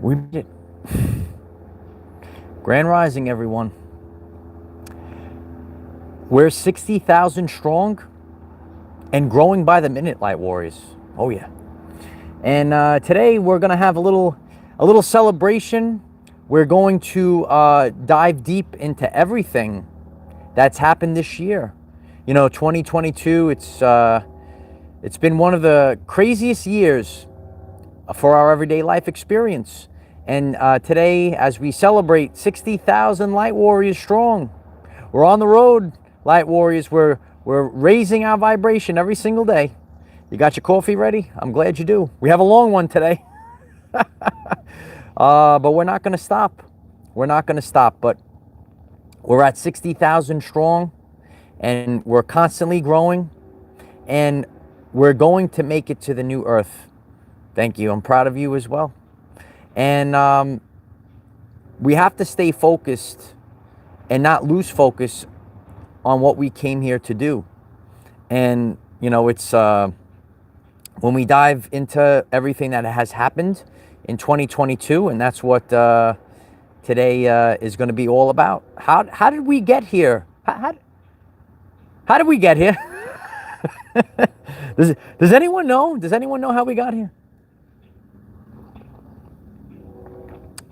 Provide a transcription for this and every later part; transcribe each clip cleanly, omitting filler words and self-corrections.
We made it. Grand Rising, everyone. We're 60,000 strong and growing by the minute, Light Warriors. Oh yeah. And today we're gonna have a little celebration. We're going to dive deep into everything that's happened this year. You know, 2022. It's been one of the craziest years for our everyday life experience. And today, as we celebrate 60,000 Light Warriors strong, we're on the road, Light Warriors. We're raising our vibration every single day. You got your coffee ready? I'm glad you do. We have a long one today. But we're not going to stop. We're not going to stop. But we're at 60,000 strong, and we're constantly growing, and we're going to make it to the new earth. Thank you. I'm proud of you as well. And we have to stay focused and not lose focus on what we came here to do. And, you know, it's when we dive into everything that has happened in 2022, and that's what today is going to be all about. How did we get here? How did we get here? Does anyone know? Does anyone know how we got here?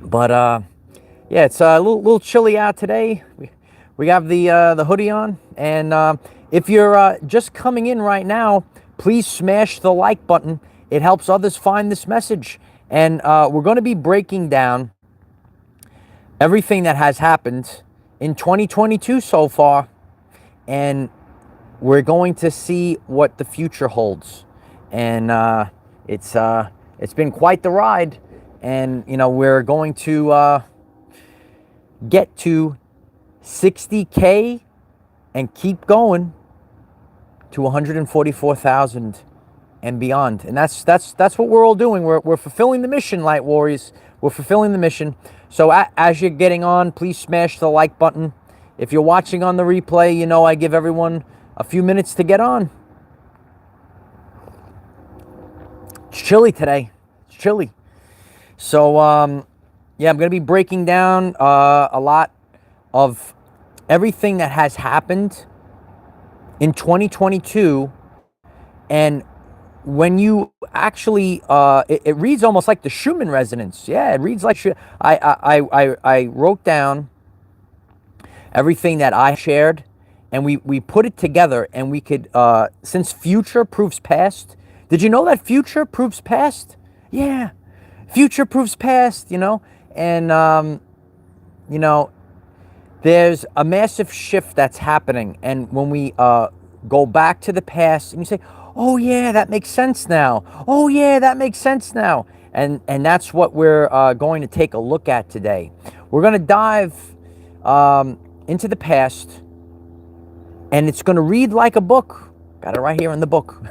But yeah, it's a little chilly out today. We have the hoodie on, and if you're just coming in right now, please smash the like button. It helps others find this message. And we're going to be breaking down everything that has happened in 2022 so far, and we're going to see what the future holds. And it's been quite the ride. And, you know, we're going to get to 60K and keep going to 144,000 and beyond. And that's what we're all doing. We're fulfilling the mission, Light Warriors. We're fulfilling the mission. So as you're getting on, please smash the like button. If you're watching on the replay, you know I give everyone a few minutes to get on. It's chilly today. It's chilly. So, yeah, I'm going to be breaking down a lot of everything that has happened in 2022. And when you actually, it reads almost like the Schumann resonance. Yeah, it reads like, I wrote down everything that I shared, and we put it together, and we could, since future proves past. Did you know that future proves past? Yeah. Future proves past, you know, and, you know, there's a massive shift that's happening. And when we go back to the past and you say, oh, yeah, that makes sense now. Oh, yeah, that makes sense now. And that's what we're going to take a look at today. We're going to dive into the past, and it's going to read like a book. Got it right here in the book.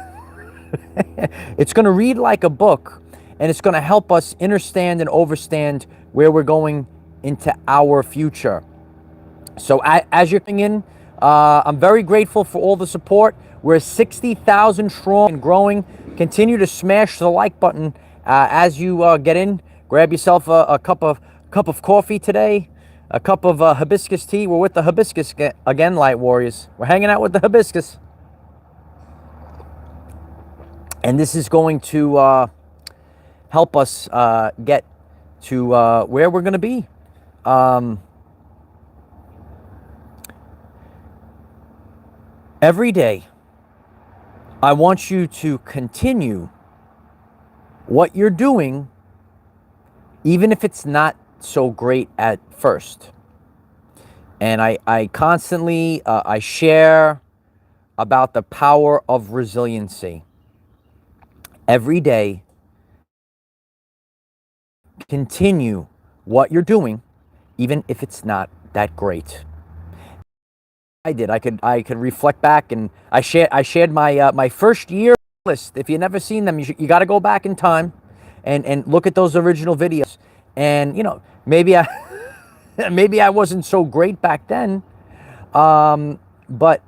It's going to read like a book. And it's going to help us understand and overstand where we're going into our future. So as you're coming in, I'm very grateful for all the support. We're 60,000 strong and growing. Continue to smash the like button as you get in. Grab yourself a cup of coffee today, a cup of hibiscus tea. We're with the hibiscus again, Light Warriors. We're hanging out with the hibiscus. And this is going to help us get to where we're going to be. Every day, I want you to continue what you're doing, even if it's not so great at first. And I constantly, I share about the power of resiliency. Every day, continue what you're doing, even if it's not that great. I did. I could reflect back, and I shared my my first year list. If you've never seen them, you got to go back in time and look at those original videos. And you know, maybe I wasn't so great back then, but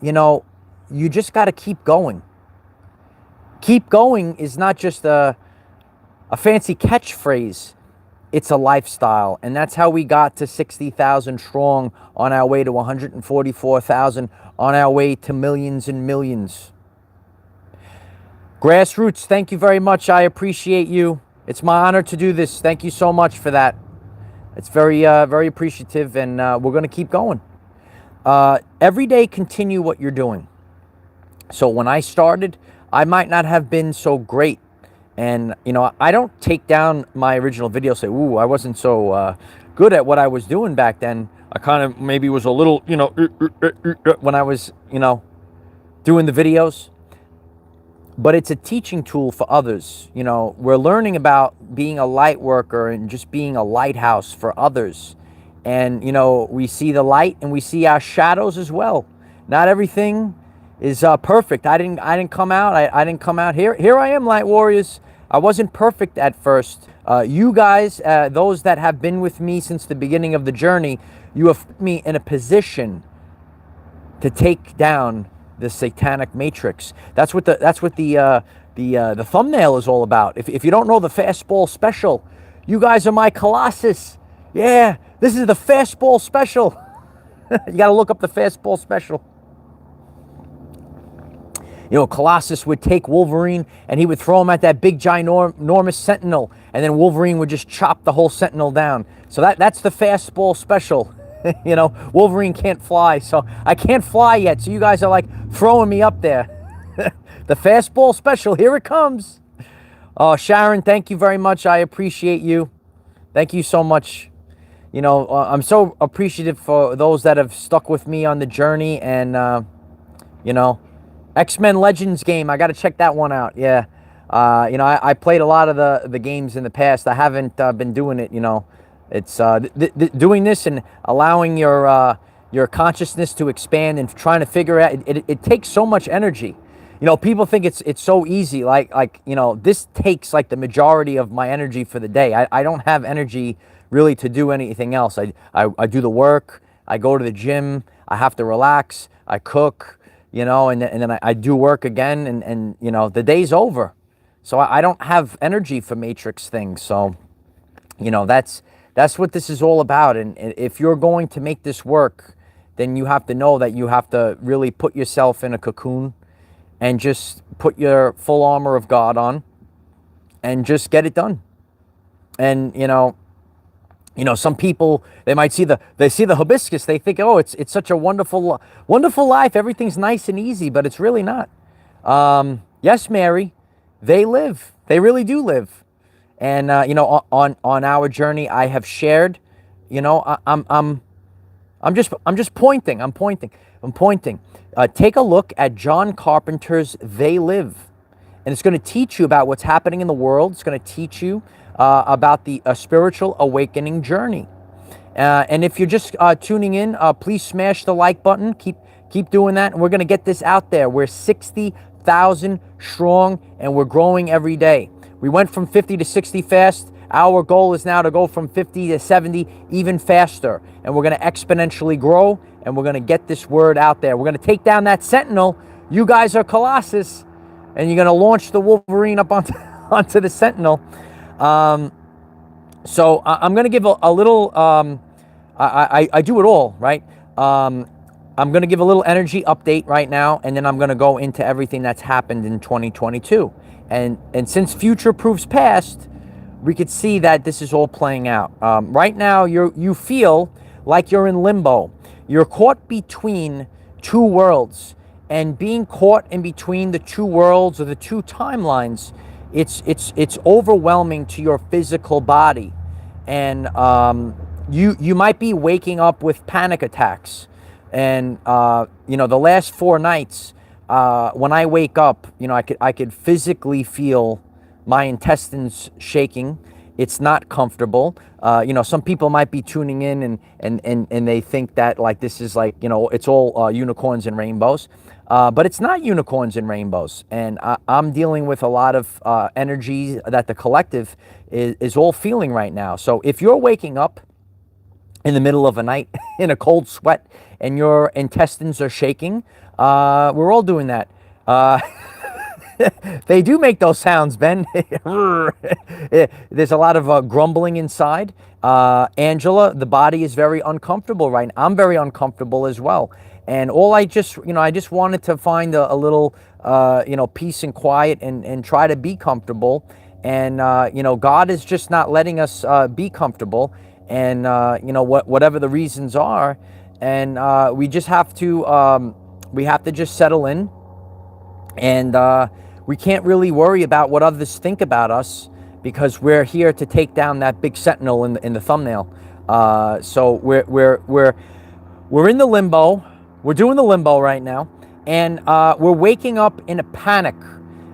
you know, you just got to keep going. Keep going is not just a a fancy catchphrase. It's a lifestyle, and that's how we got to 60,000 strong, on our way to 144,000, on our way to millions and millions. Grassroots, thank you very much. I appreciate you. It's my honor to do this. Thank you so much for that. It's very appreciative, and we're going to keep going. Every day, continue what you're doing. So when I started, I might not have been so great. And, you know, I don't take down my original video, say, ooh, I wasn't so good at what I was doing back then. I kind of maybe was a little, you know, when I was, you know, doing the videos. But it's a teaching tool for others. You know, we're learning about being a light worker and just being a lighthouse for others. And, you know, we see the light and we see our shadows as well. Not everything is perfect. I didn't come out. I didn't come out here. Here I am, light warriors. I wasn't perfect at first. You guys, those that have been with me since the beginning of the journey, you have put me in a position to take down the satanic matrix. That's what the thumbnail is all about. If you don't know the fastball special, you guys are my Colossus. Yeah, this is the fastball special. You got to look up the fastball special. You know, Colossus would take Wolverine and he would throw him at that big ginormous sentinel, and then Wolverine would just chop the whole sentinel down. So that's the fastball special. You know, Wolverine can't fly, so I can't fly yet. So you guys are like throwing me up there. The fastball special, here it comes. Oh, Sharon, thank you very much. I appreciate you. Thank you so much. You know, I'm so appreciative for those that have stuck with me on the journey, and you know, X-Men Legends game, I got to check that one out. Yeah, you know, I played a lot of the games in the past. I haven't been doing it. You know, it's doing this and allowing your consciousness to expand and trying to figure out. It takes so much energy. You know, people think it's so easy. Like you know, this takes like the majority of my energy for the day. I don't have energy really to do anything else. I do the work. I go to the gym. I have to relax. I cook. You know, and then I do work again, and you know, the day's over. So I don't have energy for matrix things. So, you know, that's what this is all about. And if you're going to make this work, then you have to know that you have to really put yourself in a cocoon and just put your full armor of God on and just get it done. And, you know, some people, they might see the hibiscus. They think, oh, it's such a wonderful life. Everything's nice and easy, but it's really not. Yes, Mary, they live. They really do live. And you know, on our journey, I have shared. You know, I'm just pointing. I'm pointing. Take a look at John Carpenter's "They Live," and it's going to teach you about what's happening in the world. It's going to teach you about the spiritual awakening journey. And if you're just tuning in, please smash the like button. Keep doing that, and we're going to get this out there. We're 60,000 strong, and we're growing every day. We went from 50 to 60 fast. Our goal is now to go from 50 to 70 even faster, and we're going to exponentially grow, and we're going to get this word out there. We're going to take down that sentinel. You guys are Colossus, and you're going to launch the Wolverine up onto the sentinel. So I'm going to give a little, I do it all, right? I'm going to give a little energy update right now, and then I'm going to go into everything that's happened in 2022. And since future proves past, we could see that this is all playing out. Right now, you feel like you're in limbo. You're caught between two worlds, and being caught in between the two worlds or the two timelines, it's overwhelming to your physical body, and you might be waking up with panic attacks. And you know, the last 4 nights, when I wake up, you know, I could physically feel my intestines shaking. It's not comfortable. You know, some people might be tuning in and they think that like this is like, you know, it's all unicorns and rainbows. But it's not unicorns and rainbows. And I'm dealing with a lot of energy that the collective is all feeling right now. So if you're waking up in the middle of a night in a cold sweat and your intestines are shaking, we're all doing that. They do make those sounds, Ben. There's a lot of grumbling inside. Angela, the body is very uncomfortable right now. I'm very uncomfortable as well. And all I just wanted to find a little, peace and quiet and try to be comfortable. And, God is just not letting us be comfortable. And, whatever the reasons are. And we just have to, just settle in. And we can't really worry about what others think about us, because we're here to take down that big sentinel in the thumbnail. So we're in the limbo. We're doing the limbo right now, and we're waking up in a panic,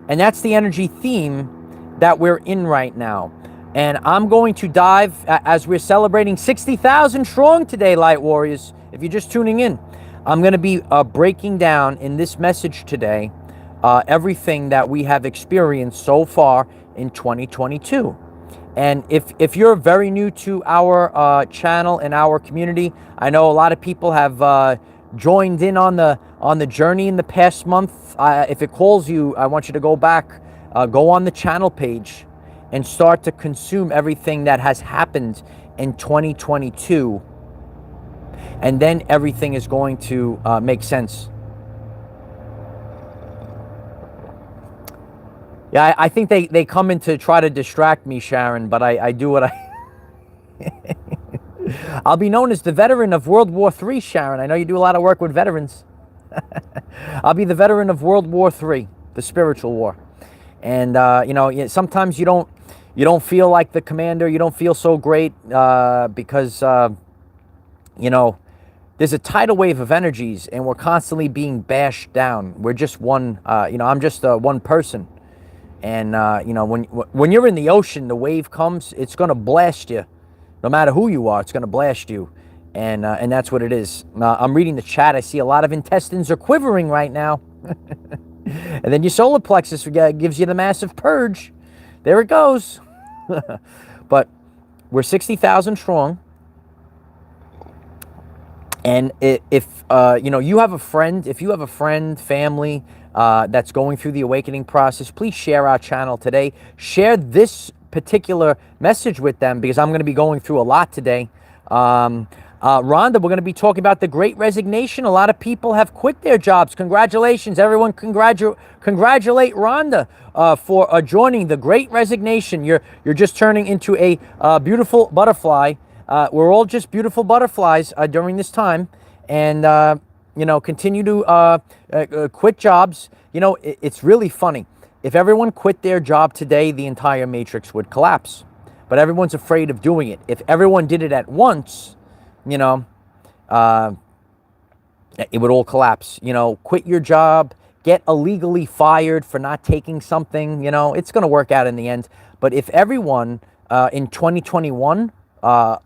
and that's the energy theme that we're in right now. And I'm going to dive as we're celebrating 60,000 strong today, Light Warriors. If you're just tuning in, I'm going to be breaking down in this message today everything that we have experienced so far in 2022. And if you're very new to our channel and our community, I know a lot of people have joined in on the journey in the past month. If it calls you, I want you to go back, go on the channel page, and start to consume everything that has happened in 2022, and then everything is going to make sense. Yeah, I think they come in to try to distract me, Sharon, but I do what I... I'll be known as the veteran of World War III, Sharon. I know you do a lot of work with veterans. I'll be the veteran of World War III, the spiritual war. And, sometimes you don't feel like the commander. You don't feel so great because, there's a tidal wave of energies, and we're constantly being bashed down. We're just one, I'm just one person. And, when you're in the ocean, the wave comes, it's going to blast you. No matter who you are, it's going to blast you. And that's what it is. I'm reading the chat. I see a lot of intestines are quivering right now. And then your solar plexus gives you the massive purge. There it goes. But we're 60,000 strong. And if you have a friend, family, that's going through the awakening process, please share our channel today. Share this particular message with them, because I'm going to be going through a lot today. Rhonda, we're going to be talking about the Great Resignation. A lot of people have quit their jobs. Congratulations, everyone. Congratulate Rhonda for joining the Great Resignation. You're just turning into a beautiful butterfly. We're all just beautiful butterflies during this time. And continue to quit jobs. It's really funny. If everyone quit their job today, the entire matrix would collapse. But everyone's afraid of doing it. If everyone did it at once, it would all collapse. Quit your job, get illegally fired for not taking something. It's going to work out in the end. But if everyone in 2021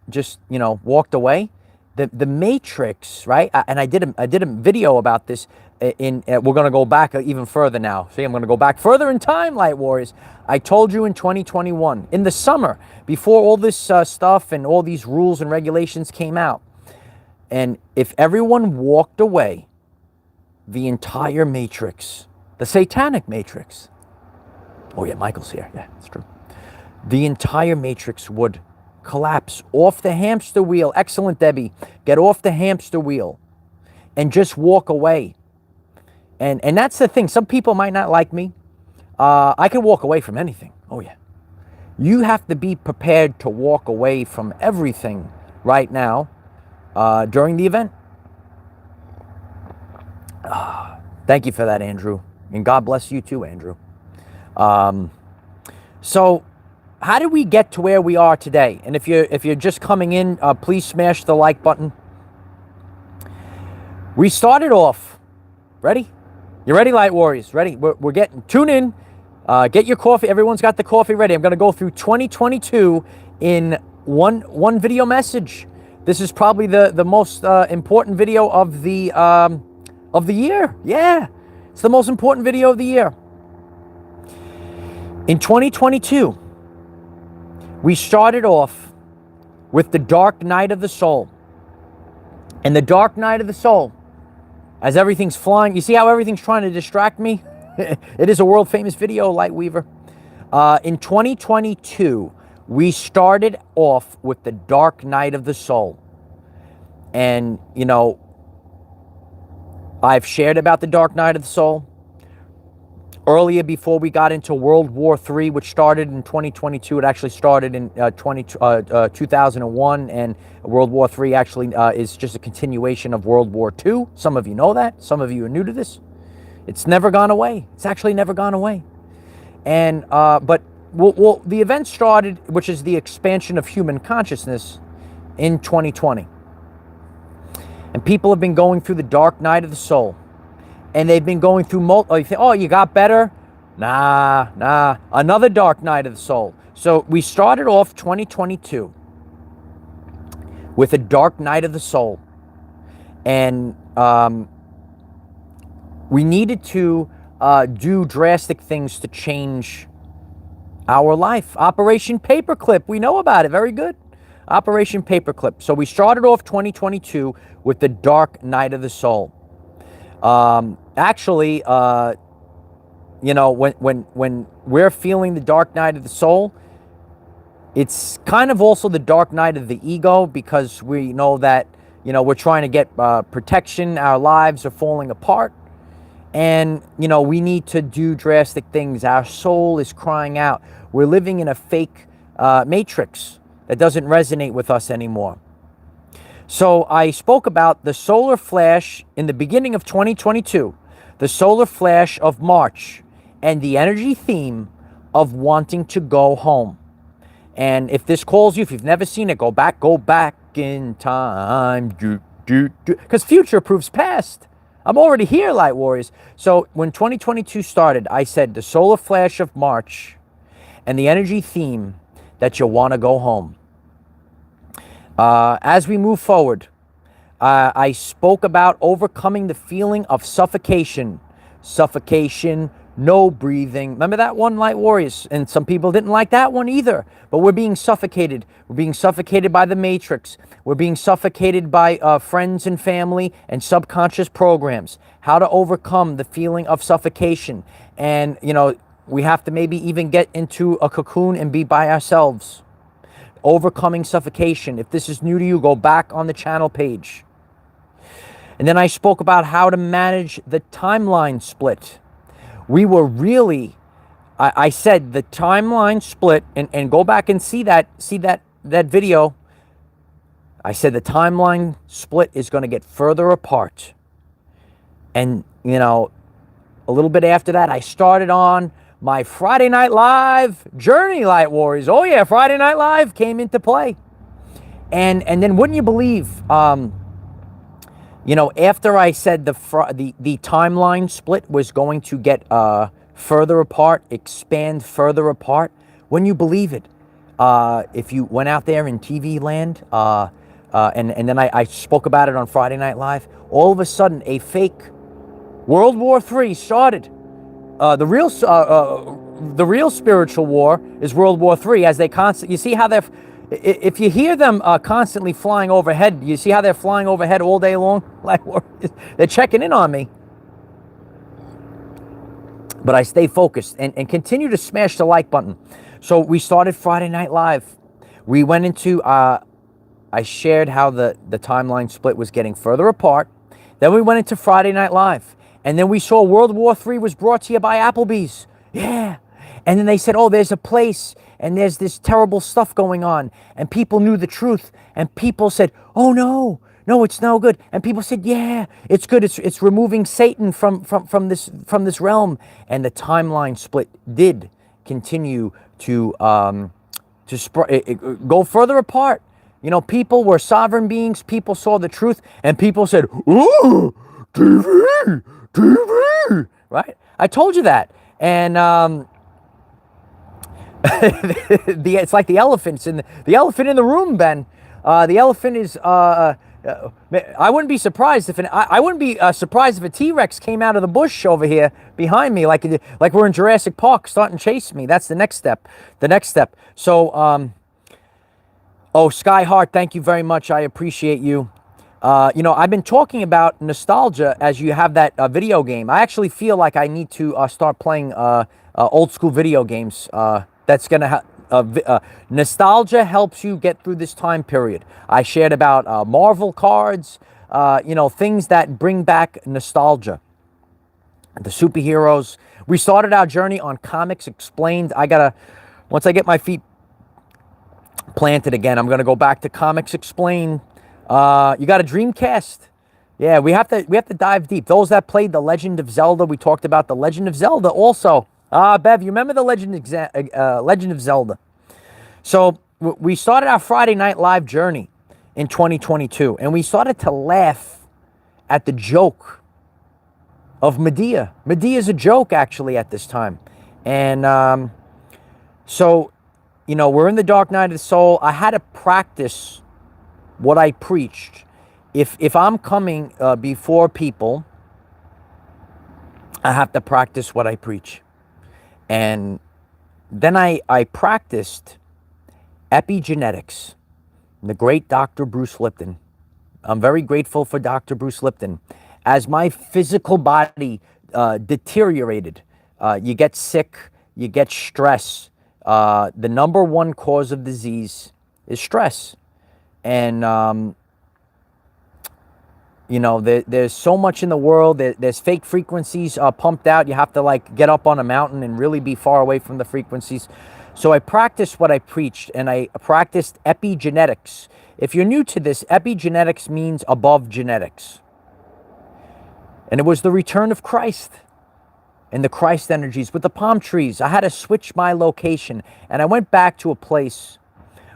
just walked away, the matrix, right? And I did a video about this. We're going to go back even further now. See, I'm going to go back further in time, Light Warriors. I told you in 2021, in the summer, before all this stuff and all these rules and regulations came out. And if everyone walked away, the entire matrix, the satanic matrix. Oh yeah, Michael's here. Yeah, it's true. The entire matrix would collapse off the hamster wheel. Excellent, Debbie. Get off the hamster wheel and just walk away. And that's the thing. Some people might not like me. I can walk away from anything. Oh yeah. You have to be prepared to walk away from everything right now during the event. Thank you for that, Andrew. And God bless you too, Andrew. So how did we get to where we are today? And if you're just coming in, please smash the like button. We started off. Ready? You ready, Light Warriors? Ready? We're getting... Tune in. Get your coffee. Everyone's got the coffee ready. I'm going to go through 2022 in one video message. This is probably the most important video of the year. Yeah. It's the most important video of the year. In 2022, we started off with the dark night of the soul. And the dark night of the soul, as everything's flying, you see how everything's trying to distract me? It is a world famous video, Lightweaver. In 2022, we started off with the dark night of the soul. And, you know, I've shared about the dark night of the soul. Earlier, before we got into World War III, which started in 2022, it actually started in 2001, and World War III actually is just a continuation of World War II. Some of you know that. Some of you are new to this. It's never gone away. It's actually never gone away. And but the event started, which is the expansion of human consciousness, in 2020. And people have been going through the dark night of the soul. And they've been going through you think, oh, you got better? Nah. Another dark night of the soul. So we started off 2022 with a dark night of the soul. And we needed to do drastic things to change our life. Operation Paperclip. We know about it. Very good. Operation Paperclip. So we started off 2022 with the dark night of the soul. Actually, you know, when we're feeling the dark night of the soul, it's kind of also the dark night of the ego, because we know that, you know, we're trying to get protection. Our lives are falling apart. And, you know, we need to do drastic things. Our soul is crying out. We're living in a fake matrix that doesn't resonate with us anymore. So I spoke about the solar flash in the beginning of 2022, the solar flash of March, and the energy theme of wanting to go home. And if this calls you, if you've never seen it, go back in time, because future proves past. I'm already here, Light Warriors. So when 2022 started, I said the solar flash of March and the energy theme that you want to go home. As we move forward, I spoke about overcoming the feeling of suffocation. Suffocation, no breathing. Remember that one, Light Warriors? And some people didn't like that one either. But we're being suffocated. We're being suffocated by the matrix. We're being suffocated by friends and family and subconscious programs. How to overcome the feeling of suffocation. And, you know, we have to maybe even get into a cocoon and be by ourselves. Overcoming suffocation. If this is new to you, go back on the channel page. And then I spoke about how to manage the timeline split. We were really, I said the timeline split, and go back and see that video. I said the timeline split is going to get further apart. And, you know, a little bit after that, I started on my Friday Night Live journey, Light Warriors. Oh yeah, Friday Night Live came into play. And then wouldn't you believe, you know, after I said the timeline split was going to get further apart, expand further apart, wouldn't you believe it? If you went out there in TV land, and then I spoke about it on Friday Night Live, all of a sudden a fake World War III started. The real spiritual war is World War III, as they constantly, you see how they're, if you hear them constantly flying overhead, you see how they're flying overhead all day long? Like, they're checking in on me. But I stay focused and continue to smash the like button. So we started Friday Night Live. We went into, I shared how the timeline split was getting further apart. Then we went into Friday Night Live. And then we saw World War III was brought to you by Applebee's. Yeah. And then they said, oh, there's a place and there's this terrible stuff going on. And people knew the truth. And people said, oh, no, it's no good. And people said, yeah, it's good. It's removing Satan from this realm. And the timeline split did continue to go further apart. You know, people were sovereign beings. People saw the truth. And people said, ooh, TV. Right? I told you that. And it's like the elephants in the elephant in the room, Ben. The elephant is I wouldn't be surprised if I wouldn't be surprised if a T-Rex came out of the bush over here behind me, like we're in Jurassic Park, starting to chase me. That's the next step. So oh, Skyheart, thank you very much. I appreciate you. You know, I've been talking about nostalgia as you have that video game. I actually feel like I need to start playing old school video games. That's going to nostalgia helps you get through this time period. I shared about Marvel cards, you know, things that bring back nostalgia. The superheroes. We started our journey on Comics Explained. Once I get my feet planted again, I'm going to go back to Comics Explained. You got a Dreamcast? Yeah, we have to dive deep. Those that played The Legend of Zelda, we talked about The Legend of Zelda also. Bev, you remember The Legend of Zelda? So we started our Friday Night Live journey in 2022, and we started to laugh at the joke of Medea. Medea is a joke, actually, at this time. And so, you know, we're in the dark night of the soul. I had to practice what I preached. If I'm coming before people, I have to practice what I preach. And then I practiced epigenetics. The great Dr. Bruce Lipton. I'm very grateful for Dr. Bruce Lipton. As my physical body deteriorated, you get sick, you get stress. The number one cause of disease is stress. And, you know, there's so much in the world. There's fake frequencies pumped out. You have to, like, get up on a mountain and really be far away from the frequencies. So I practiced what I preached, and I practiced epigenetics. If you're new to this, epigenetics means above genetics. And it was the return of Christ and the Christ energies with the palm trees. I had to switch my location, and I went back to a place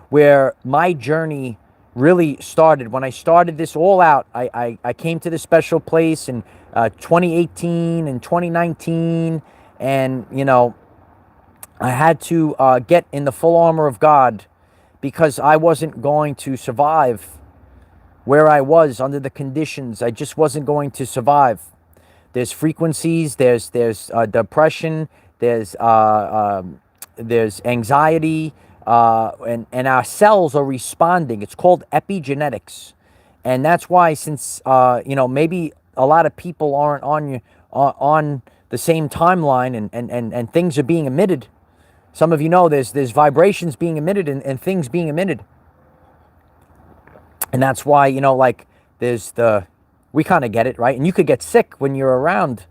where my journey really started. When I started this all out, I came to this special place in 2018 and 2019, and, you know, I had to get in the full armor of God because I wasn't going to survive where I was under the conditions. I just wasn't going to survive. There's frequencies, there's depression, there's anxiety, and our cells are responding. It's called epigenetics. And that's why, since you know, maybe a lot of people aren't on the same timeline, and things are being emitted. Some of you know there's vibrations being emitted and things being emitted. And that's why, you know, like, we kind of get it, right? And you could get sick when you're around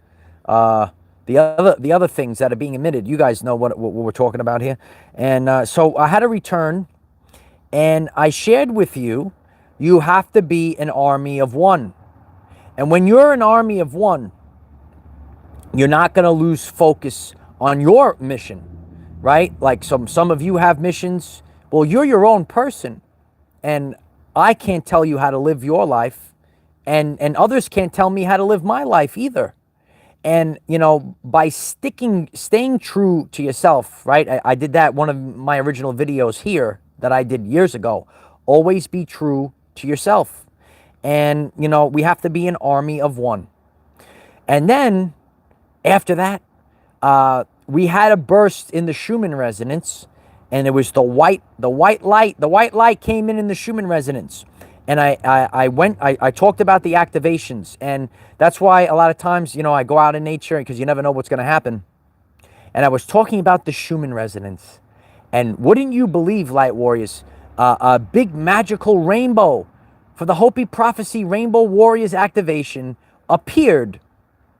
the other things that are being emitted. You guys know what we're talking about here. And so I had a return, and I shared with you, you have to be an army of one. And when you're an army of one, you're not going to lose focus on your mission, right? Like some of you have missions. Well, you're your own person, and I can't tell you how to live your life, and others can't tell me how to live my life either. And, you know, by staying true to yourself, right? I did that, one of my original videos here that I did years ago. Always be true to yourself. And, you know, we have to be an army of one. And then, after that, we had a burst in the Schumann resonance, and it was the white light. The white light came in the Schumann resonance. And I talked about the activations, and that's why a lot of times, you know, I go out in nature because you never know what's going to happen. And I was talking about the Schumann resonance, and wouldn't you believe, Light Warriors, a big magical rainbow for the Hopi Prophecy Rainbow Warriors activation appeared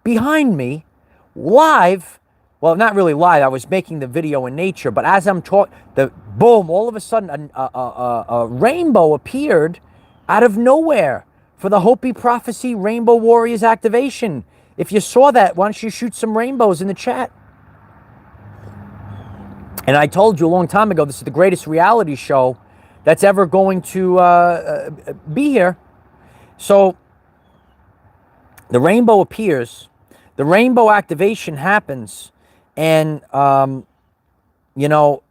behind me live. Well, not really live. I was making the video in nature, but as I'm talking, boom! All of a sudden, a rainbow appeared out of nowhere for the Hopi Prophecy Rainbow Warriors activation. If you saw that, why don't you shoot some rainbows in the chat? And I told you a long time ago, this is the greatest reality show that's ever going to be here. So the rainbow appears, the rainbow activation happens, and you know,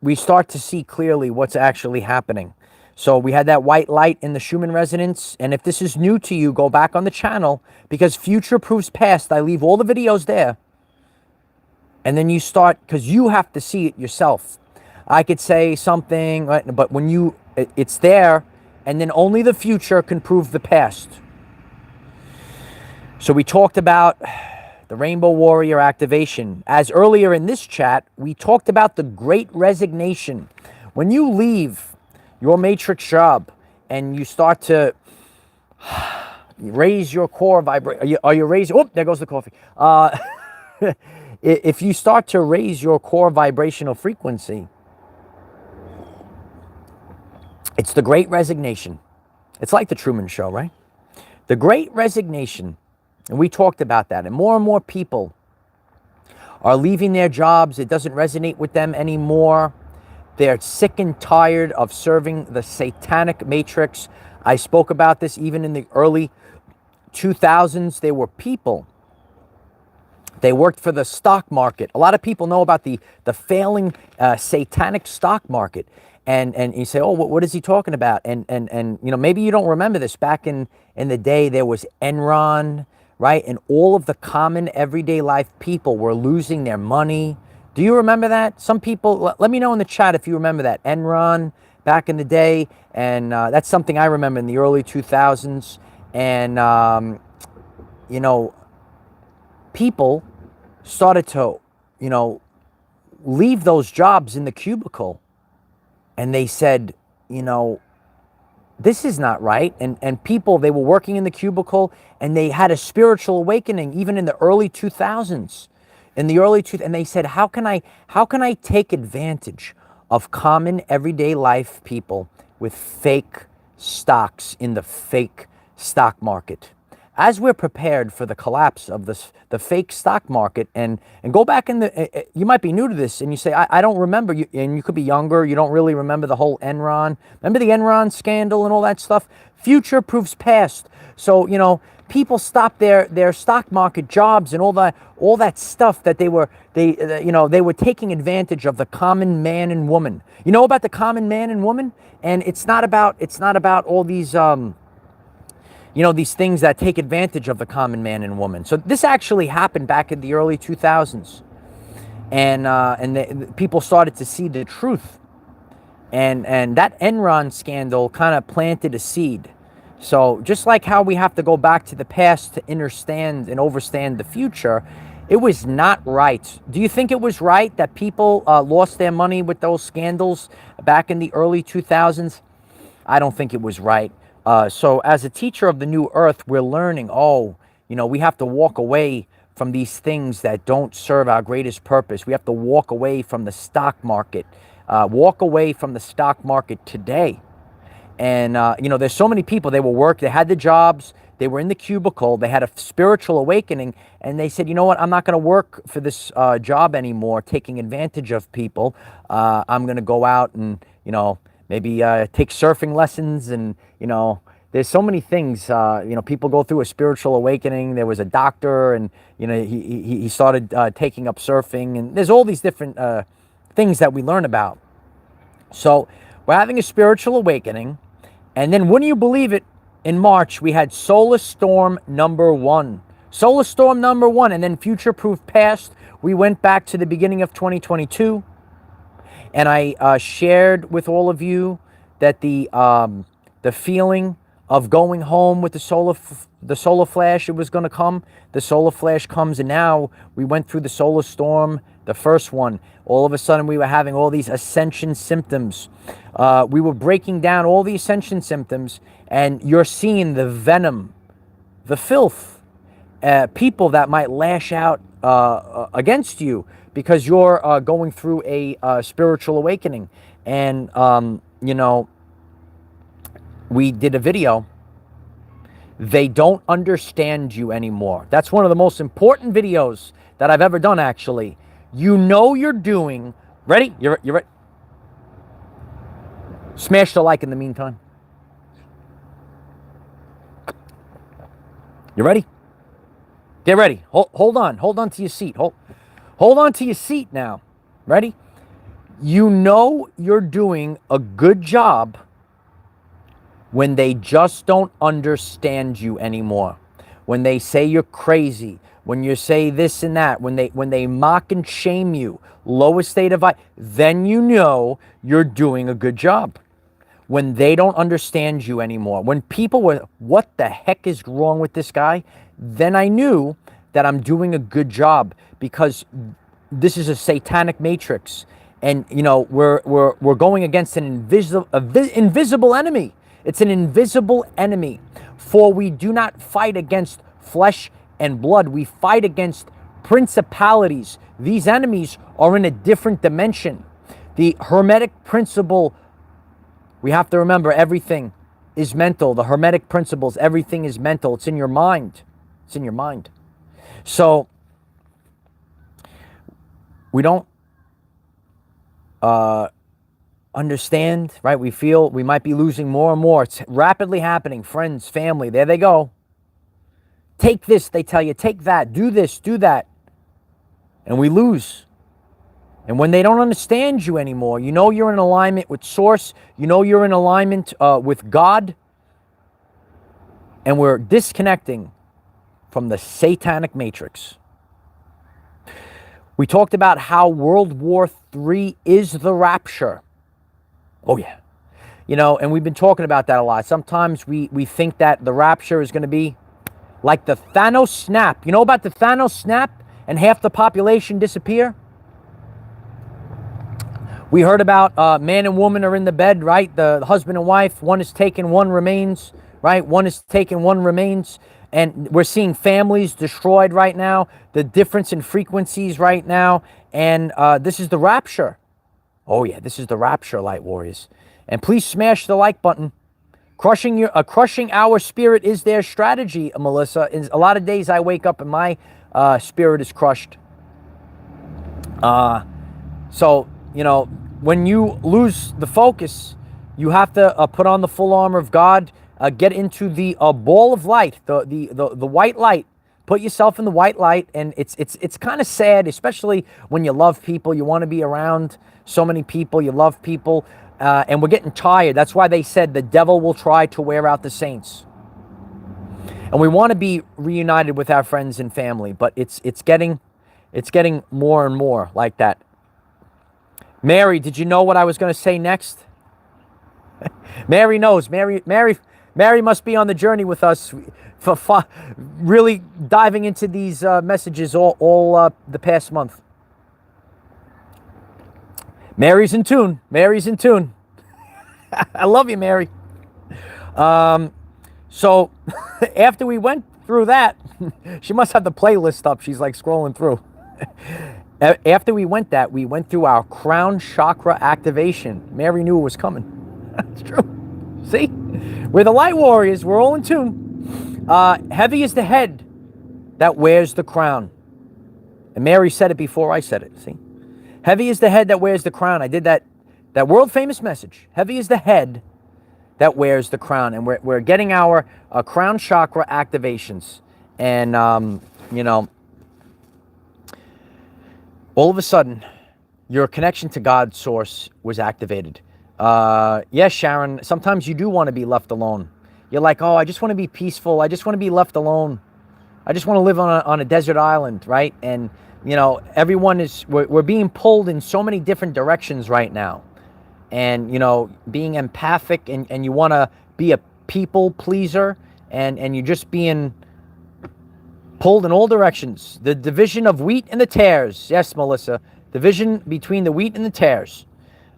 we start to see clearly what's actually happening. So we had that white light in the Schumann resonance. And if this is new to you, go back on the channel, because future proves past. I leave all the videos there. And then you start, because you have to see it yourself. I could say something, right, but when it's there, and then only the future can prove the past. So we talked about the Rainbow Warrior activation. As earlier in this chat, we talked about the Great Resignation. When you leave your matrix job and you start to raise your core vibration, are you raising? Oh, there goes the coffee. If you start to raise your core vibrational frequency, it's the Great Resignation. It's like the Truman Show, right? The Great Resignation. And we talked about that. And more people are leaving their jobs. It doesn't resonate with them anymore. They're sick and tired of serving the satanic matrix. I spoke about this even in the early 2000s. There were people, they worked for the stock market. A lot of people know about the failing satanic stock market. And you say, oh, what is he talking about? And you know, maybe you don't remember this. Back in the day, there was Enron, right? And all of the common everyday life people were losing their money. Do you remember that? Some people, let me know in the chat if you remember that. Enron back in the day. And that's something I remember in the early 2000s. And, you know, people started to, you know, leave those jobs in the cubicle. And they said, you know, this is not right. And people, they were working in the cubicle and they had a spiritual awakening even in the early 2000s. And they said, how can I take advantage of common everyday life people with fake stocks in the fake stock market? As we're prepared for the collapse of the fake stock market, and go back in the, you might be new to this, and you say, I don't remember, and you could be younger, you don't really remember the whole Enron. Remember the Enron scandal and all that stuff? Future proves past. So, you know, people stopped their stock market jobs and all that stuff that they were taking advantage of the common man and woman. You know about the common man and woman? And it's not about all these you know, these things that take advantage of the common man and woman. So this actually happened back in the early 2000s. And people started to see the truth. And that Enron scandal kind of planted a seed. So just like how we have to go back to the past to understand and overstand the future, it was not right. Do you think it was right that people lost their money with those scandals back in the early 2000s? I don't think it was right. So as a teacher of the new earth, we're learning, you know, we have to walk away from these things that don't serve our greatest purpose. We have to walk away from the stock market, walk away from the stock market today. And, you know, there's so many people, they had the jobs, they were in the cubicle, they had a spiritual awakening, and they said, you know what, I'm not going to work for this job anymore, taking advantage of people. I'm going to go out and, you know, maybe take surfing lessons. And, you know, there's so many things, you know, people go through a spiritual awakening. There was a doctor and, you know, he started taking up surfing, and there's all these different things that we learn about. So we're having a spiritual awakening. And then, wouldn't you believe it, in March, we had Solar Storm number 1. Solar Storm number 1, and then Future Proof Past. We went back to the beginning of 2022. And I shared with all of you that the feeling of going home with the solar flash, it was going to come. The solar flash comes, and now we went through the solar storm, the first one. All of a sudden, we were having all these ascension symptoms. We were breaking down all the ascension symptoms, and you're seeing the venom, the filth, people that might lash out against you, because you're going through a spiritual awakening. And, you know, we did a video. They don't understand you anymore. That's one of the most important videos that I've ever done, actually. You know you're doing... Ready? You're ready? Smash the like in the meantime. You ready? Get ready. Hold on. Hold on to your seat. Hold on to your seat now. Ready? You know you're doing a good job when they just don't understand you anymore. When they say you're crazy, when you say this and that, when they mock and shame you, lowest state of then you know you're doing a good job. when they don't understand you anymore, when people were, what the heck is wrong with this guy? Then I knew that I'm doing a good job, because this is a satanic matrix. And, you know, we're going against an invisible enemy. It's an invisible enemy. For we do not fight against flesh and blood. We fight against principalities. These enemies are in a different dimension. The Hermetic principle, we have to remember, everything is mental. The Hermetic principles, everything is mental. It's in your mind. It's in your mind. So we don't understand, right? We feel we might be losing more and more. It's rapidly happening. Friends, family, there they go. Take this, they tell you. Take that. Do this, do that. And we lose. And when they don't understand you anymore, you know you're in alignment with Source. You know you're in alignment with God. And we're disconnecting from the satanic matrix. We talked about how World War III is the rapture. Oh, yeah. You know, and we've been talking about that a lot. Sometimes we think that the rapture is going to be like the Thanos snap. You know about the Thanos snap and half the population disappear? We heard about man and woman are in the bed, right? The husband and wife, one is taken, one remains, right? One is taken, one remains. And we're seeing families destroyed right now, the difference in frequencies right now. And this is the rapture. Oh, yeah, this is the rapture, Light Warriors. And please smash the like button. Crushing our spirit is their strategy, Melissa. In a lot of days I wake up and my spirit is crushed. So, you know, when you lose the focus, you have to put on the full armor of God. Get into the ball of light, the white light. Put yourself in the white light, and it's kind of sad, especially when you love people. You want to be around so many people. You love people, and we're getting tired. That's why they said the devil will try to wear out the saints. And we want to be reunited with our friends and family, but it's getting more and more like that. Mary, did you know what I was going to say next? Mary knows. Mary must be on the journey with us, for really diving into these messages all the past month. Mary's in tune. Mary's in tune. I love you, Mary. So after we went through that, she must have the playlist up. She's like scrolling through. After we went through our crown chakra activation. Mary knew it was coming. That's true. See? We're the Light Warriors. We're all in tune. Heavy is the head that wears the crown. And Mary said it before I said it. See? Heavy is the head that wears the crown. I did that world famous message. Heavy is the head that wears the crown. And we're getting our crown chakra activations. And, you know, all of a sudden, your connection to God's source was activated. Yes, Sharon, sometimes you do want to be left alone. You're like, oh, I just want to be peaceful. I just want to be left alone. I just want to live on a desert island, right? And, you know, we're being pulled in so many different directions right now. And, you know, being empathic and you want to be a people pleaser and you're just being pulled in all directions. The division of wheat and the tares. Yes, Melissa. Division between the wheat and the tares.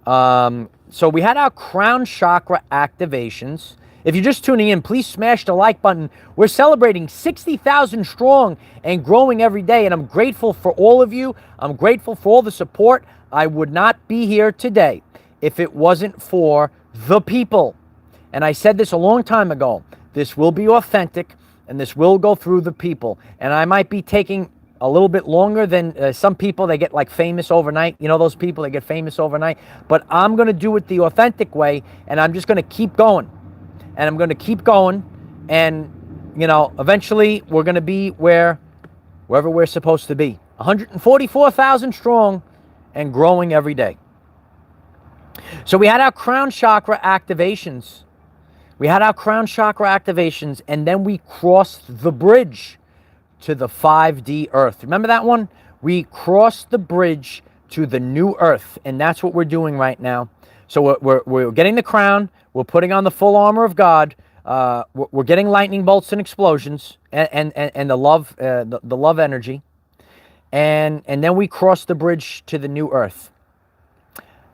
So we had our crown chakra activations. If you're just tuning in, please smash the like button. We're celebrating 60,000 strong and growing every day. And I'm grateful for all of you. I'm grateful for all the support. I would not be here today if it wasn't for the people. And I said this a long time ago. This will be authentic. And this will go through the people. And I might be taking a little bit longer than some people. They get like famous overnight. You know those people that get famous overnight? But I'm going to do it the authentic way. And I'm just going to keep going. And I'm going to keep going. And, you know, eventually we're going to be wherever we're supposed to be. 144,000 strong and growing every day. So we had our crown chakra activations. We had our crown chakra activations, and then we crossed the bridge to the 5D Earth. Remember that one? We crossed the bridge to the new Earth, and that's what we're doing right now. So we're getting the crown. We're putting on the full armor of God. We're getting lightning bolts and explosions and the love the love energy. And then we cross the bridge to the new earth.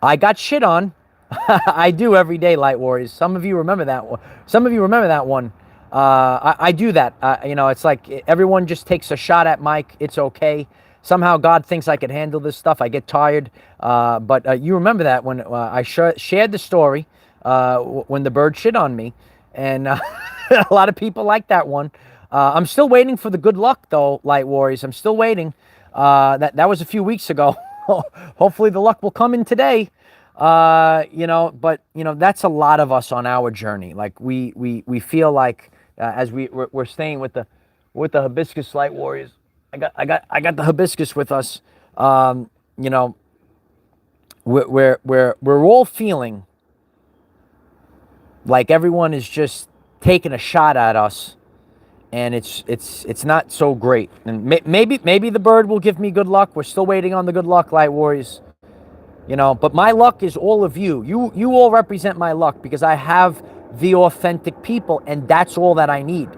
I got shit on. I do every day, Light Warriors. Some of you remember that one. Some of you remember that one. I do that. You know, it's like everyone just takes a shot at Mike. It's okay. Somehow God thinks I can handle this stuff. I get tired. But you remember that when I shared the story when the bird shit on me. And a lot of people like that one. I'm still waiting for the good luck, though, Light Warriors. I'm still waiting. That was a few weeks ago. Hopefully the luck will come in today. You know, but you know, that's a lot of us on our journey. Like we feel like as we're staying with the hibiscus, Light Warriors. I got the hibiscus with us. You know, we're all feeling like everyone is just taking a shot at us, and it's not so great. And maybe the bird will give me good luck. We're still waiting on the good luck, Light Warriors. You know, but my luck is all of you. You all represent my luck because I have the authentic people, and that's all that I need.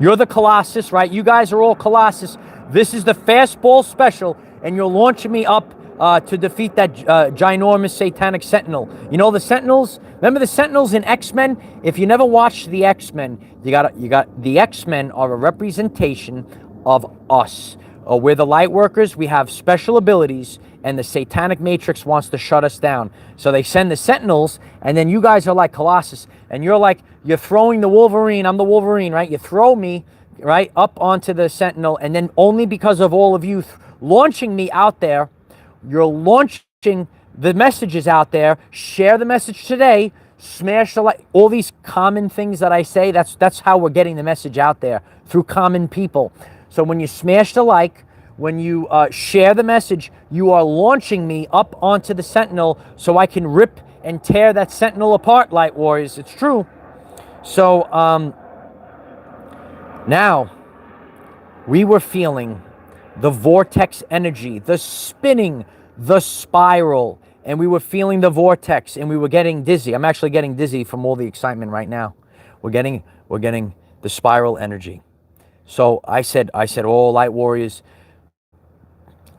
You're the Colossus, right? You guys are all Colossus. This is the fastball special, and you're launching me up to defeat that ginormous satanic sentinel. You know the Sentinels? Remember the Sentinels in X-Men? If you never watched the X-Men, you got the X-Men are a representation of us. We're the light workers. We have special abilities, and the satanic matrix wants to shut us down. So they send the Sentinels, and then you guys are like Colossus, and you're throwing the Wolverine. I'm the Wolverine, right? You throw me, right, up onto the Sentinel, and then only because of all of you launching me out there, you're launching the messages out there. Share the message today. Smash the like. All these common things that I say, that's how we're getting the message out there, through common people. So when you smash the like, when you share the message, you are launching me up onto the Sentinel so I can rip and tear that Sentinel apart, Light Warriors. It's true. So now we were feeling the vortex energy, the spinning, the spiral, and we were feeling the vortex, and we were getting dizzy. I'm actually getting dizzy from all the excitement right now. We're getting the spiral energy. So I said, oh, Light Warriors,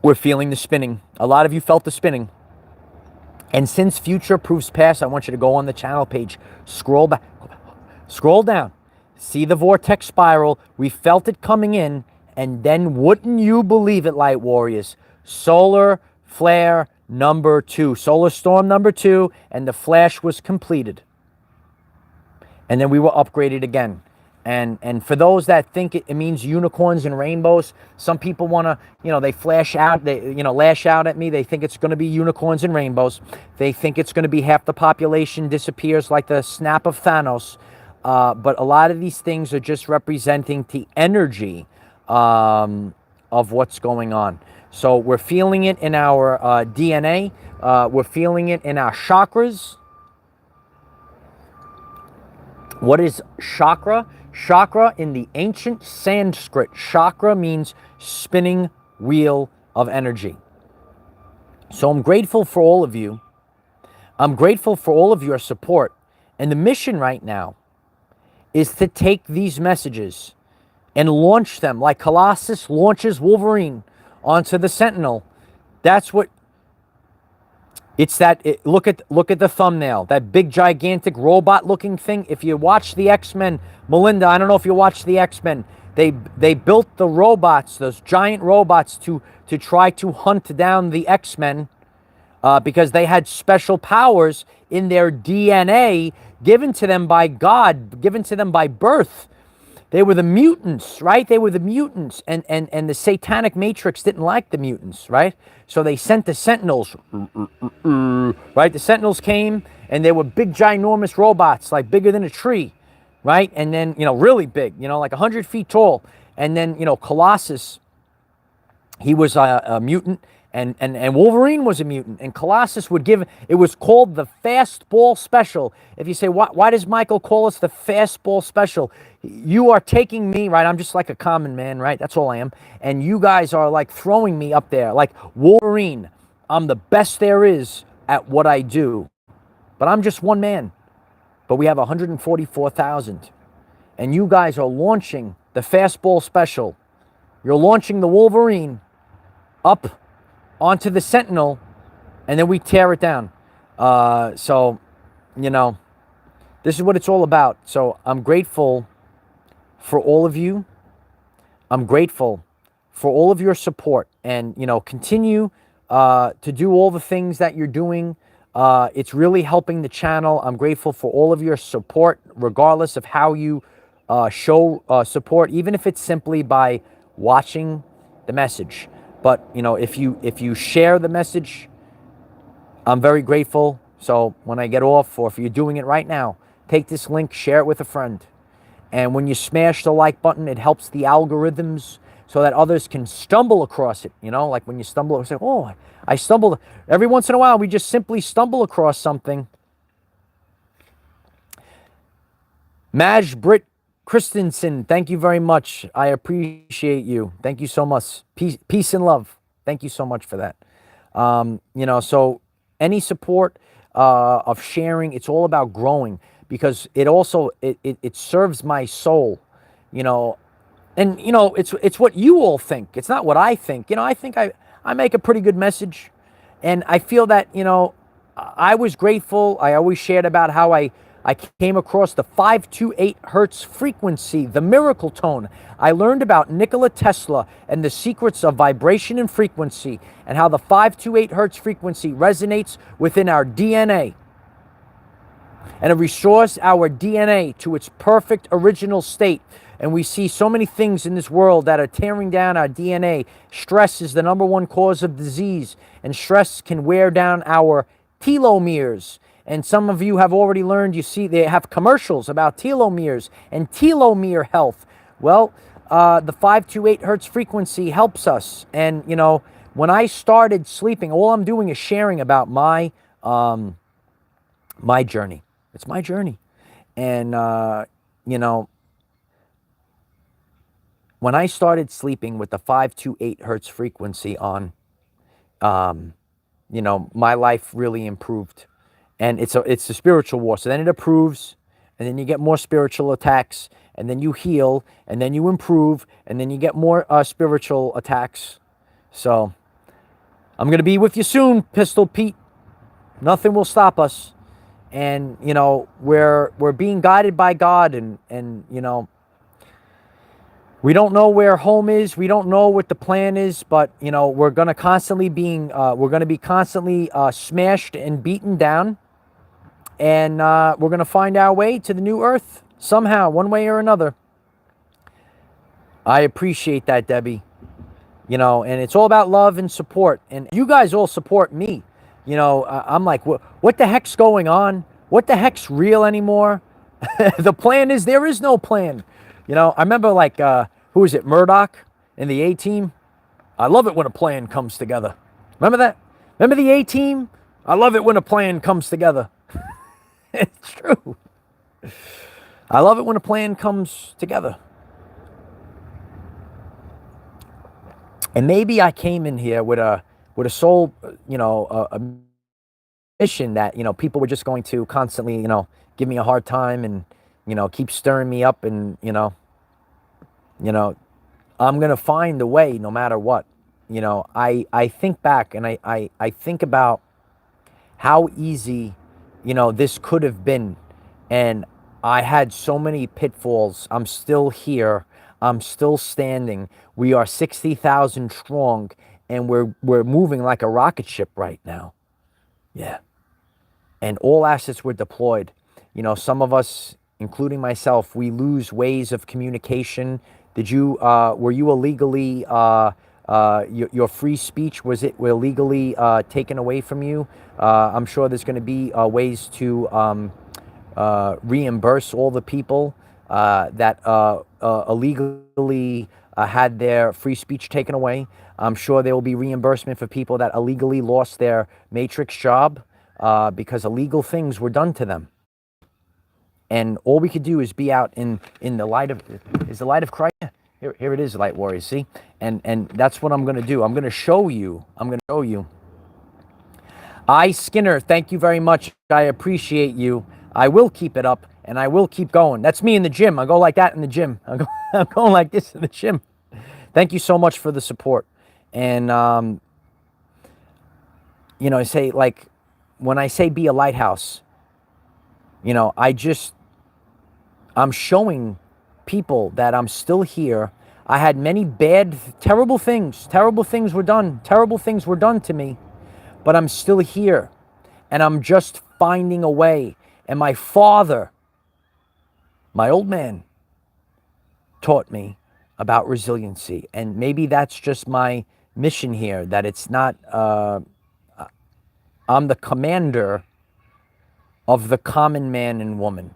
we're feeling the spinning. A lot of you felt the spinning. And since future proves past, I want you to go on the channel page, scroll back, scroll down, see the vortex spiral. We felt it coming in, and then wouldn't you believe it, Light Warriors? Solar flare number 2, solar storm number 2, and the flash was completed. And then we were upgraded again. And for those that think it means unicorns and rainbows, some people want to, you know, they flash out, they, you know, lash out at me. They think it's going to be unicorns and rainbows. They think it's going to be half the population disappears like the snap of Thanos. But a lot of these things are just representing the energy of what's going on. So we're feeling it in our DNA. We're feeling it in our chakras. What is chakra? Chakra in the ancient Sanskrit, chakra means spinning wheel of energy. So I'm grateful for all of you. I'm grateful for all of your support. And the mission right now is to take these messages and launch them like Colossus launches Wolverine onto the Sentinel. That's what it's that. Look at the thumbnail, that big gigantic robot looking thing. If you watch the X-Men, Melinda, I don't know if you watched the X-Men, they built the robots, those giant robots, to try to hunt down the X-Men because they had special powers in their DNA given to them by God, given to them by birth. They were the mutants, right? They were the mutants, and the satanic matrix didn't like the mutants, right? So they sent the Sentinels, right? The Sentinels came, and they were big, ginormous robots, like bigger than a tree, right? And then, you know, really big, you know, like 100 feet tall. And then, you know, Colossus, he was a mutant, and Wolverine was a mutant, and Colossus would give, it was called the fastball special. If you say, why does Michael call us the fastball special? You are taking me, right? I'm just like a common man, right? That's all I am. And you guys are like throwing me up there, like Wolverine. I'm the best there is. at what I do. But I'm just one man. But we have 144,000. And you guys are launching the fastball special. You're launching the Wolverine up onto the Sentinel, and then we tear it down. So, you know, this is what it's all about. So I'm grateful for all of you. I'm grateful for all of your support. And, you know, continue to do all the things that you're doing. It's really helping the channel. I'm grateful for all of your support, regardless of how you show support, even if it's simply by watching the message. But, you know, if you share the message, I'm very grateful. So when I get off, or if you're doing it right now, take this link, share it with a friend. And when you smash the like button, it helps the algorithms so that others can stumble across it. You know, like when you stumble, and say, oh, I stumbled. Every once in a while, we just simply stumble across something. Maj Britt Christensen, thank you very much. I appreciate you. Thank you so much. Peace and love. Thank you so much for that. You know, so any support of sharing, it's all about growing, because it also, it serves my soul, you know. And, you know, it's what you all think. It's not what I think. You know, I think I make a pretty good message. And I feel that, you know, I was grateful. I always shared about how I came across the 528 hertz frequency, the miracle tone. I learned about Nikola Tesla and the secrets of vibration and frequency, and how the 528 hertz frequency resonates within our DNA. And it restores our DNA to its perfect original state. And we see so many things in this world that are tearing down our DNA. Stress is the #1 cause of disease, and stress can wear down our telomeres. And some of you have already learned, you see, they have commercials about telomeres and telomere health. Well, the 528 hertz frequency helps us. And, you know, when I started sleeping, all I'm doing is sharing about my journey. It's my journey. And, you know, when I started sleeping with the 528 hertz frequency on, you know, my life really improved. And it's a spiritual war. So then it improves, and then you get more spiritual attacks, and then you heal, and then you improve, and then you get more spiritual attacks. So I'm going to be with you soon, Pistol Pete. Nothing will stop us. And, you know, we're being guided by God, and you know, we don't know where home is. We don't know what the plan is, but, you know, we're going to be constantly smashed and beaten down. And we're going to find our way to the new earth somehow, one way or another. I appreciate that, Debbie. You know, and it's all about love and support. And you guys all support me. You know, I'm like, what the heck's going on? What the heck's real anymore? The plan is, there is no plan. You know, I remember, like, who is it, Murdoch in the A-Team? I love it when a plan comes together. Remember that? Remember the A-Team? I love it when a plan comes together. It's true. I love it when a plan comes together. And maybe I came in here with a soul, you know, a mission that, you know, people were just going to constantly, you know, give me a hard time and, you know, keep stirring me up, and, you know, I'm going to find a way no matter what. You know, I think back, and I think about how easy, you know, this could have been. And I had so many pitfalls. I'm still here. I'm still standing. We are 60,000 strong, and we're moving like a rocket ship right now. Yeah. And all assets were deployed. You know, some of us, including myself, we lose ways of communication. Were you illegally, your free speech, was it illegally taken away from you? I'm sure there's going to be ways to reimburse all the people that illegally had their free speech taken away. I'm sure there will be reimbursement for people that illegally lost their matrix job because illegal things were done to them. And all we could do is be out in the light of, is the light of Christ? Here it is, Light Warriors, see? And that's what I'm going to do. I'm going to show you. I Skinner, thank you very much. I appreciate you. I will keep it up, and I will keep going. That's me in the gym. I go like that in the gym. I'm going like this in the gym. Thank you so much for the support. And, you know, I say, like, when I say be a lighthouse, you know, I'm showing people that I'm still here. I had many terrible things were done. Terrible things were done to me, but I'm still here. And I'm just finding a way. And my father, my old man, taught me about resiliency. And maybe that's just my mission here, that it's not, I'm the commander of the common man and woman.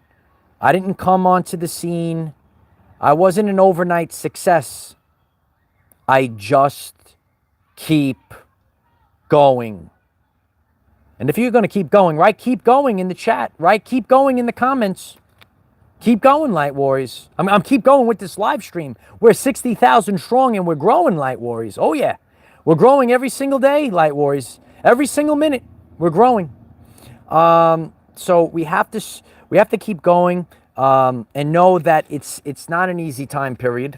I didn't come onto the scene. I wasn't an overnight success. I just keep going. And if you're going to keep going, right, keep going in the chat, right? Keep going in the comments. Keep going, Light Warriors. I'm keep going with this live stream. We're 60,000 strong and we're growing, Light Warriors. Oh, yeah. We're growing every single day, Light Warriors. Every single minute, we're growing. So we have to keep going and know that it's not an easy time period.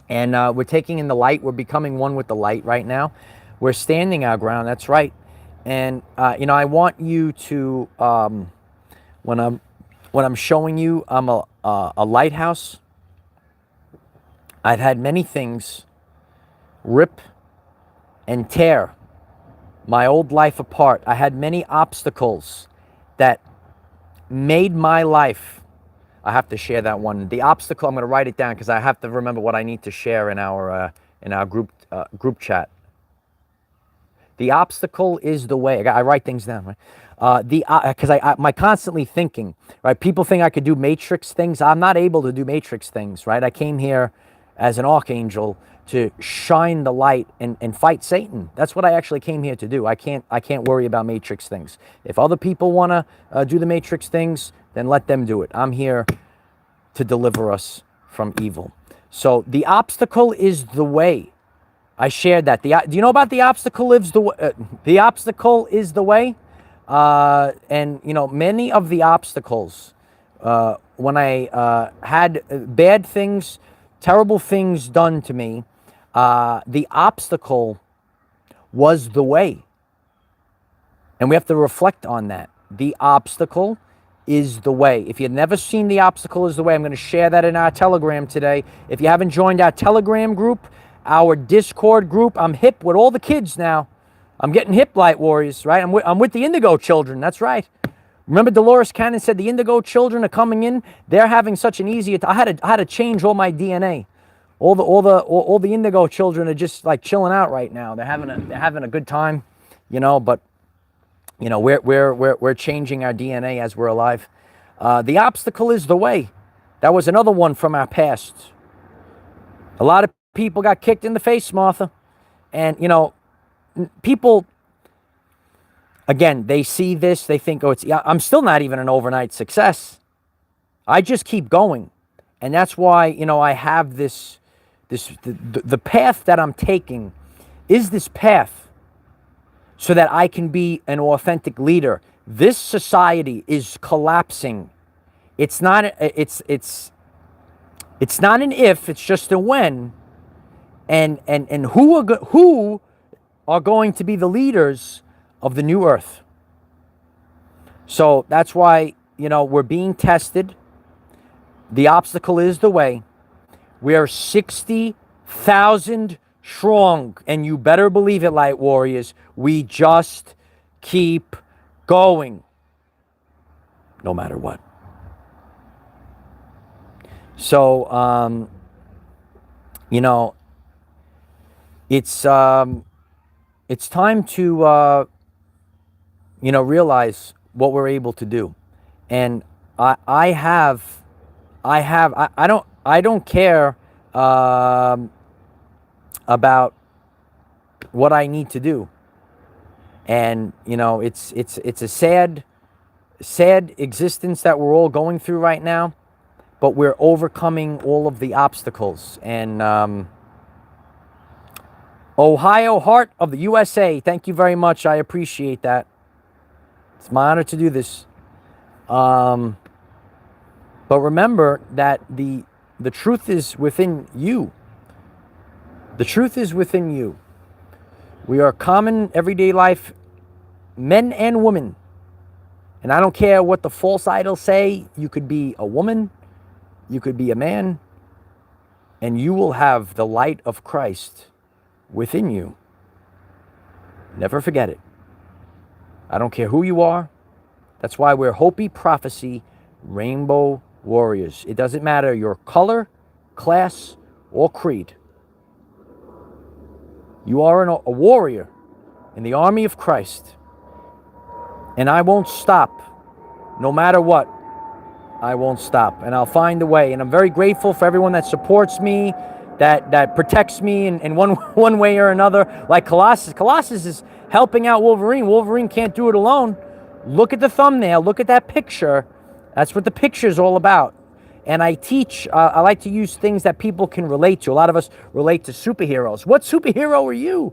And we're taking in the light. We're becoming one with the light right now. We're standing our ground. That's right. And you know, I want you to when I'm showing you I'm a lighthouse. I've had many things rip and tear my old life apart. I had many obstacles that made my life. I have to share that one. The obstacle, I'm going to write it down because I have to remember what I need to share in our group chat. The obstacle is the way. I write things down, right? Because my constantly thinking, right? People think I could do matrix things. I'm not able to do matrix things, right? I came here as an archangel to shine the light and fight Satan. That's what I actually came here to do. I can't worry about matrix things. If other people want to do the matrix things, then let them do it. I'm here to deliver us from evil. So the obstacle is the way. I shared that. Do you know about the obstacle is the way? The obstacle is the way. And you know, many of the obstacles, when I had bad things, terrible things done to me, the obstacle was the way. And we have to reflect on that. The obstacle is the way. If you've never seen The Obstacle is the Way, I'm going to share that in our Telegram today. If you haven't joined our Telegram group, our Discord group, I'm hip with all the kids now. I'm getting hip, Light Warriors, right? I'm with the Indigo children. That's right. Remember Dolores Cannon said the Indigo children are coming in. They're having such an easy. I had to change all my DNA. All the Indigo children are just like chilling out right now. They're having a good time, you know. But you know, we're changing our DNA as we're alive. The obstacle is the way. That was another one from our past. A lot of people got kicked in the face, Martha, and you know, people. Again, they see this, they think, oh, I'm still not even an overnight success. I just keep going, and that's why, you know, I have the path that I'm taking is this path so that I can be an authentic leader. This society is collapsing. It's not it's not an if, it's just a when. And who are going to be the leaders of the new earth. So that's why, you know, we're being tested. The obstacle is the way. We are 60,000 strong, and you better believe it, Light Warriors. We just keep going, no matter what. So, you know, it's time to, you know, realize what we're able to do. And I don't care about what I need to do. And, you know, it's a sad existence that we're all going through right now, but we're overcoming all of the obstacles. And, Ohio Heart of the USA. Thank you very much. I appreciate that. It's my honor to do this. But remember that the truth is within you. The truth is within you. We are common everyday life men and women. And I don't care what the false idols say. You could be a woman. You could be a man. And you will have the light of Christ within you. Never forget it. I don't care who you are. That's why we're Hopi Prophecy Rainbow Warriors. It doesn't matter your color, class, or creed. You are a warrior in the army of Christ. And I won't stop. No matter what, I won't stop. And I'll find a way. And I'm very grateful for everyone that supports me, that protects me in one way or another. Like Colossus. Colossus is helping out Wolverine. Wolverine can't do it alone. Look at the thumbnail. Look at that picture. That's what the picture is all about. And I teach, I like to use things that people can relate to. A lot of us relate to superheroes. What superhero are you?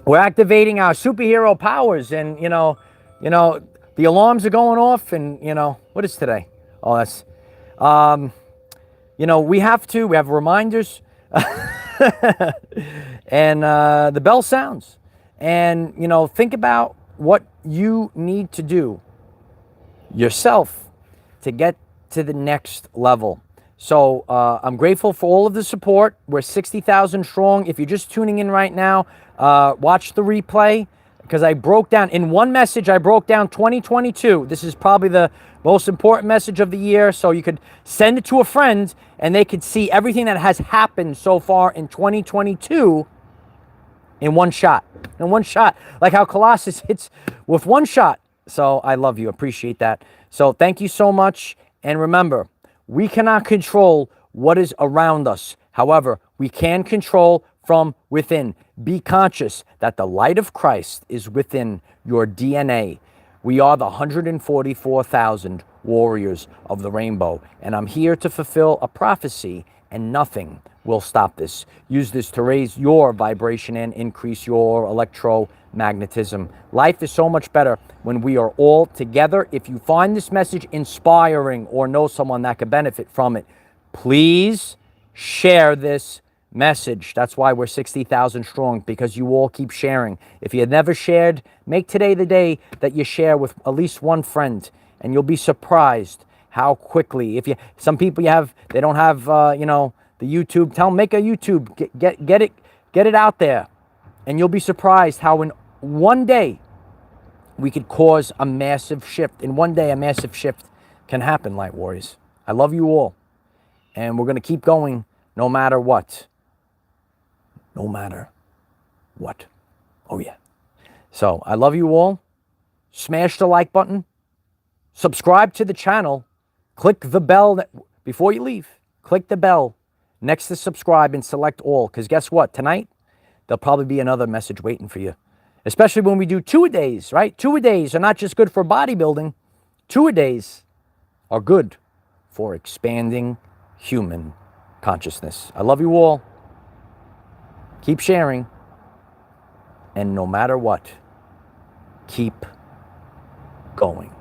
We're activating our superhero powers, and you know, the alarms are going off, and what is today? Oh, that's, we have reminders, and the bell sounds, and think about what you need to do yourself to get to the next level. So I'm grateful for all of the support. We're 60,000 strong. If you're just tuning in right now, watch the replay, because I broke down, in one message, I broke down 2022. This is probably the most important message of the year. So you could send it to a friend and they could see everything that has happened so far in 2022 in one shot. In one shot. Like how Colossus hits with one shot. So I love you. Appreciate that. So thank you so much. And remember, we cannot control what is around us. However, we can control from within. Be conscious that the light of Christ is within your DNA. We are the 144,000 warriors of the rainbow. And I'm here to fulfill a prophecy, and nothing will stop this. Use this to raise your vibration and increase your electromagnetism. Life is so much better when we are all together. If you find this message inspiring or know someone that could benefit from it, please share this message. That's why we're 60,000 strong, because you all keep sharing. If you had never shared, make today the day that you share with at least one friend, and you'll be surprised how quickly. Some people they don't have the YouTube. Tell them, make a YouTube, get it out there, and you'll be surprised how in one day we could cause a massive shift. In one day, a massive shift can happen, Light Warriors. I love you all, and we're going to keep going no matter what. No matter what. Oh, yeah. So I love you all. Smash the like button. Subscribe to the channel. Click the bell before you leave. Click the bell next to subscribe and select all. Because guess what? Tonight, there'll probably be another message waiting for you. Especially when we do 2-a-days, right? 2-a-days are not just good for bodybuilding. 2-a-days are good for expanding human consciousness. I love you all. Keep sharing. And no matter what, keep going.